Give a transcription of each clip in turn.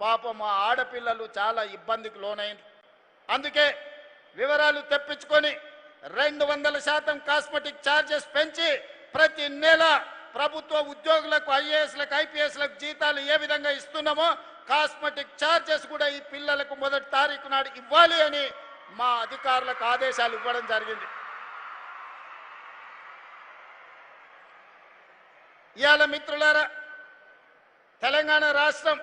పాపం మా ఆడపిల్లలు చాలా ఇబ్బందికి లోనైంది. అందుకే వివరాలు తెప్పించుకొని 200% కాస్మెటిక్ ఛార్జెస్ పెంచి ప్రతి నెల ప్రభుత్వ ఉద్యోగులకు ఐఏఎస్లకు ఐపీఎస్లకు జీతాలు ఏ విధంగా ఇస్తున్నామో కాస్మెటిక్ ఛార్జెస్ కూడా ఈ పిల్లలకు మొదటి తారీఖు నాడు ఇవ్వాలి అని మా అధికారులకు ఆదేశాలు ఇవ్వడం జరిగింది. ఇవాళ మిత్రులారా, తెలంగాణ రాష్ట్రం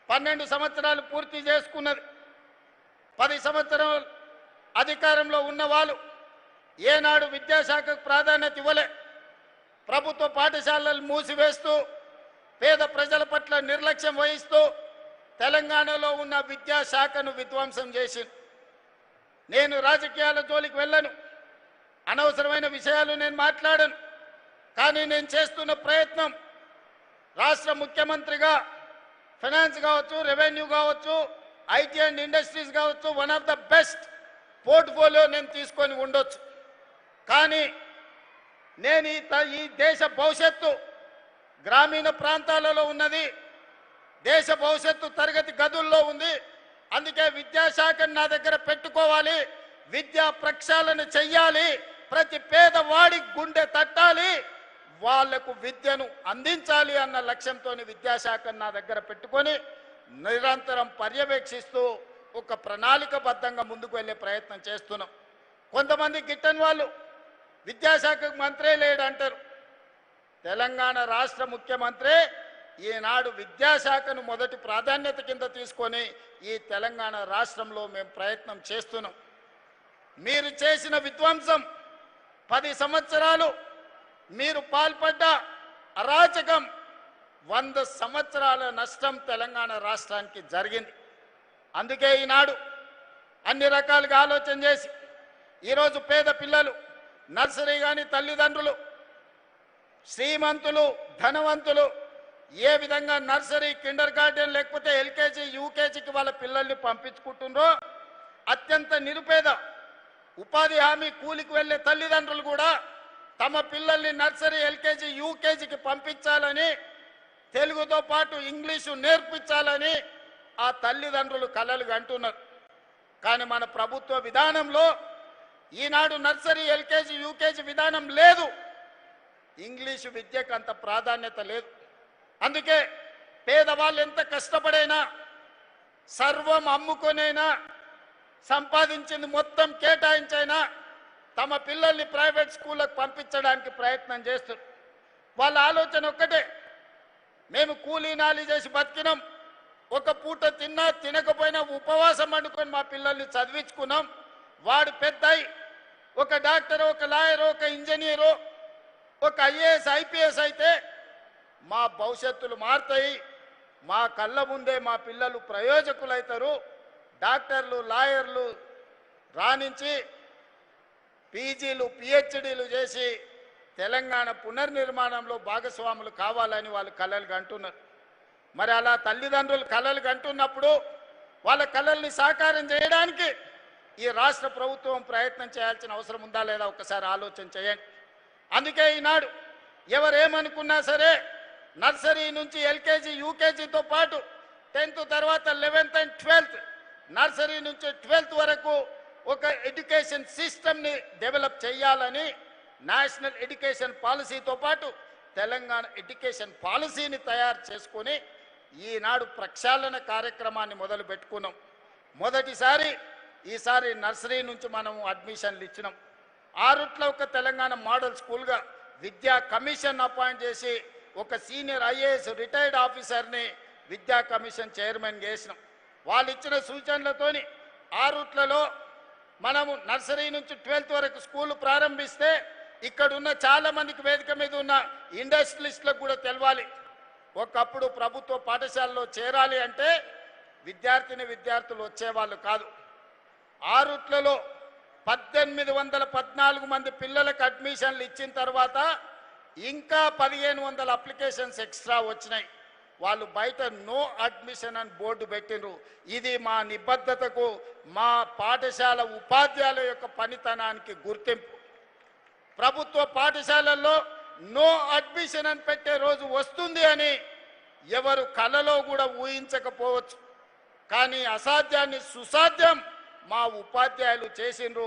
12 సంవత్సరాలు పూర్తి చేసుకున్నది. 10 సంవత్సరాలు అధికారంలో ఉన్న వాళ్ళు ఏనాడు విద్యాశాఖకు ప్రాధాన్యత ఇవ్వలే. ప్రభుత్వ పాఠశాలలు మూసివేస్తూ పేద ప్రజల పట్ల నిర్లక్ష్యం వహిస్తూ తెలంగాణలో ఉన్న విద్యాశాఖను విధ్వంసం చేసింది. నేను రాజకీయాల జోలికి వెళ్ళను, అనవసరమైన విషయాలు నేను మాట్లాడను. కానీ నేను చేస్తున్న ప్రయత్నం రాష్ట్ర ముఖ్యమంత్రిగా ఫైనాన్స్ కావచ్చు, రెవెన్యూ కావచ్చు, ఐటీ అండ్ ఇండస్ట్రీస్ కావచ్చు, one of the best portfolio నేను తీసుకొని ఉండొచ్చు. కానీ నేను ఈ దేశ భవిష్యత్తు గ్రామీణ ప్రాంతాలలో ఉన్నది, దేశ భవిష్యత్తు తరగతి గదుల్లో ఉంది. అందుకే విద్యాశాఖను నా దగ్గర పెట్టుకోవాలి, విద్యా ప్రక్షాళన చెయ్యాలి, ప్రతి పేదవాడి గుండె తట్టాలి, వాళ్లకు విద్యను అందించాలి అన్న లక్ష్యంతో విద్యాశాఖను నా దగ్గర పెట్టుకొని నిరంతరం పర్యవేక్షిస్తూ ఒక ప్రణాళికబద్ధంగా ముందుకు వెళ్ళే ప్రయత్నం చేస్తున్నాం. కొంతమంది గిట్టని వాళ్ళు విద్యాశాఖకు మంత్రే లేడంటారు. తెలంగాణ రాష్ట్ర ముఖ్యమంత్రి ఈనాడు విద్యాశాఖను మొదటి ప్రాధాన్యత కింద తీసుకొని ఈ తెలంగాణ రాష్ట్రంలో మేము ప్రయత్నం చేస్తున్నాం. మీరు చేసిన విధ్వంసం 10 సంవత్సరాలు మీరు పాల్పడ్డ అరాచకం 100 సంవత్సరాల నష్టం తెలంగాణ రాష్ట్రానికి జరిగింది. అందుకే ఈనాడు అన్ని రకాలుగా ఆలోచన చేసి ఈరోజు పేద పిల్లలు నర్సరీ కానీ తల్లిదండ్రులు శ్రీమంతులు ధనవంతులు ఏ విధంగా నర్సరీ కిండర్ గార్డెన్ లేకపోతే ఎల్కేజీ యూకేజీకి వాళ్ళ పిల్లల్ని పంపించుకుంటున్నారో అత్యంత నిరుపేద ఉపాధి హామీ కూలికి వెళ్ళే తల్లిదండ్రులు కూడా తమ పిల్లల్ని నర్సరీ ఎల్కేజీ యూకేజీకి పంపించాలని, తెలుగుతో పాటు ఇంగ్లీషు నేర్పించాలని ఆ తల్లిదండ్రులు కలలు కంటున్నారు. కానీ మన ప్రభుత్వ విధానంలో ఈనాడు నర్సరీ ఎల్కేజీ యూకేజీ విధానం లేదు, ఇంగ్లీషు విద్యకు అంత ప్రాధాన్యత లేదు. అందుకే పేదవాళ్ళు ఎంత కష్టపడైనా సర్వం అమ్ముకొనైనా సంపాదించింది మొత్తం కేటాయించైనా తమ పిల్లల్ని ప్రైవేట్ స్కూళ్ళకు పంపించడానికి ప్రయత్నం చేస్తారు. వాళ్ళ ఆలోచన ఒక్కటే, మేము కూలీ నాలి చేసి బతికినాం, ఒక పూట తిన్నా తినకపోయినా ఉపవాసం వండుకొని మా పిల్లల్ని చదివించుకున్నాం, వాడు పెద్దయి ఒక డాక్టర్ ఒక లాయర్ ఒక ఇంజనీరు ఒక ఐఏఎస్ ఐపీఎస్ అయితే మా భవిష్యత్తులు మారుతాయి, మా కళ్ళ ముందే మా పిల్లలు ప్రయోజకులు అవుతారు, డాక్టర్లు లాయర్లు రాణించి పీజీలు పిహెచ్డీలు చేసి తెలంగాణ పునర్నిర్మాణంలో భాగస్వాములు కావాలని వాళ్ళు కలలు కంటున్నారు. మరి అలా తల్లిదండ్రులు కలలు కంటున్నప్పుడు వాళ్ళ కలల్ని సాకారం చేయడానికి ఈ రాష్ట్ర ప్రభుత్వం ప్రయత్నం చేయాల్సిన అవసరం ఉందా లేదా ఒకసారి ఆలోచన చేయండి. అందుకే ఈనాడు ఎవరేమనుకున్నా సరే నర్సరీ నుంచి ఎల్కేజీ యూకేజీతో పాటు 10th తర్వాత 11th and 12th నర్సరీ నుంచి 12th వరకు ఒక ఎడ్యుకేషన్ సిస్టమ్ని డెవలప్ చేయాలని నేషనల్ ఎడ్యుకేషన్ పాలసీతో పాటు తెలంగాణ ఎడ్యుకేషన్ పాలసీని తయారు చేసుకొని ఈనాడు ప్రక్షాళన కార్యక్రమాన్ని మొదలు పెట్టుకున్నాం. మొదటిసారి ఈసారి నర్సరీ నుంచి మనం అడ్మిషన్లు ఇచ్చినాం. ఆరుట్ల ఒక తెలంగాణ మోడల్ స్కూల్గా విద్యా కమిషన్ అపాయింట్ చేసి ఒక సీనియర్ ఐఏఎస్ రిటైర్డ్ ఆఫీసర్ని విద్యా కమిషన్ చైర్మన్ చేసినాం. వాళ్ళు ఇచ్చిన సూచనలతోని ఆరుట్లలో మనము నర్సరీ నుంచి 12th వరకు స్కూల్ ప్రారంభిస్తే ఇక్కడున్న చాలా మందికి వేదిక మీద ఉన్న ఇండస్ట్రియలిస్టులకు కూడా తెలవాలి. ఒకప్పుడు ప్రభుత్వ పాఠశాలలో చేరాలి అంటే విద్యార్థులు వచ్చేవాళ్ళు కాదు. ఆరుట్లలో 1814 మంది పిల్లలకు అడ్మిషన్లు ఇచ్చిన తర్వాత ఇంకా 1500 అప్లికేషన్స్ ఎక్స్ట్రా వచ్చినాయి. వాళ్ళు బయట నో అడ్మిషన్ అని బోర్డు పెట్టినరు. ఇది మా నిబద్ధతకు మా పాఠశాల ఉపాధ్యాయుల యొక్క పనితనానికి గుర్తింపు. ప్రభుత్వ పాఠశాలల్లో నో అడ్మిషన్ అని పెట్టే రోజు వస్తుంది అని ఎవరు కలలో కూడా ఊహించకపోవచ్చు. కానీ అసాధ్యాన్ని సుసాధ్యం మా ఉపాధ్యాయులు చేసిండ్రు.